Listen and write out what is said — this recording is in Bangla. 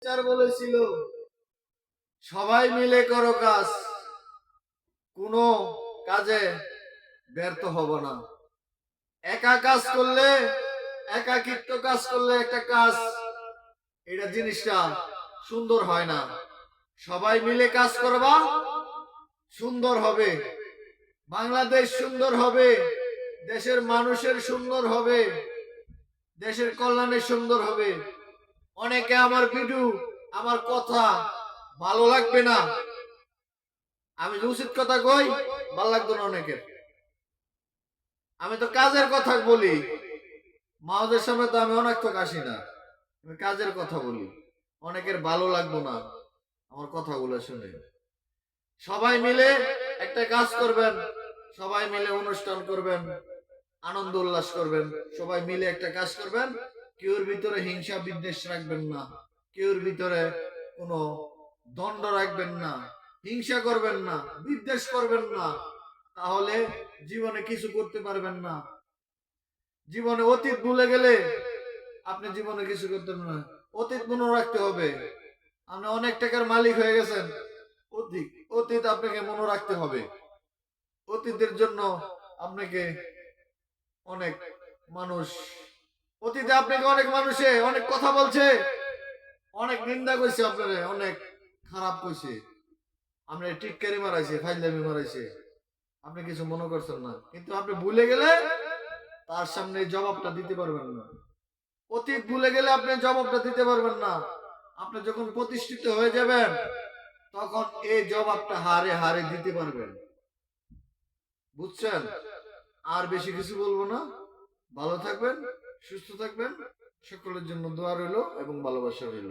টিচার বলেছিল সবাই মিলে করো কাজ, কোনো কাজে ব্যর্থ হব না। একা কাজ করলে, একাকিত্ব কাজ করলে একটা কাজ, এটা জিনিসটা সুন্দর হয় না। সবাই মিলে কাজ করবা, সুন্দর হবে বাংলাদেশ, সুন্দর হবে দেশের মানুষের, সুন্দর হবে দেশের কল্যাণে, সুন্দর হবে। অনেকে আমার ভিডিও, আমার কথা ভালো লাগবে না, আমি উচিত কথা কই, ভালো লাগতো না অনেকের। আমি তো কাজের কথা বলি, মাওদের সামনে তো আমি অনেক তো আসি না, আমি কাজের কথা বলি। অনেকের ভালো লাগবো না আমার কথাগুলো শুনে। সবাই মিলে একটা কাজ করবেন, সবাই মিলে অনুষ্ঠান করবেন, আনন্দ উল্লাস করবেন, সবাই মিলে একটা কাজ করবেন। কেউর ভিতরে হিংসা বিদ্বেষ রাখবেন না, কেউর ভিতরে কোনো দ্বন্দ্ব রাখবেন না, হিংসা করবেন না, বিদ্বেষ করবেন না, তাহলে জীবনে কিছু করতে পারবেন না। জীবনে অতীত ভুলে গেলে আপনি জীবনে কিছু করতে পারবেন না। অতীত মনে রাখতে হবে। আপনি অনেক টাকার মালিক হয়ে গেছেন, অতীত আপনাকে মনে রাখতে হবে। অতীতের জন্য আপনাকে অনেক মানুষ, অতীতে আপনাকে অনেক মানুষে অনেক কথা বলছে, অনেক নিন্দা করছে, আপনারে অনেক খারাপ কইছে, আপনার টিটকারি মারাইছে, ফাইজলামি মারাইছে, আপনি কিছু মনে করছেন না। কিন্তু আপনি ভুলে গেলে তার সামনে জবাবটা দিতে পারবেন না। অতীত ভুলে গেলে আপনি জবাবটা দিতে পারবেন না। আপনি যখন প্রতিষ্ঠিত হয়ে যাবেন, তখন এই জবাবটা হারে হারে দিতে পারবেন। বুঝছেন? আর বেশি কিছু বলবো না। ভালো থাকবেন, সুস্থ থাকবেন। সকলের জন্য দোয়া রইল এবং ভালোবাসা রইল।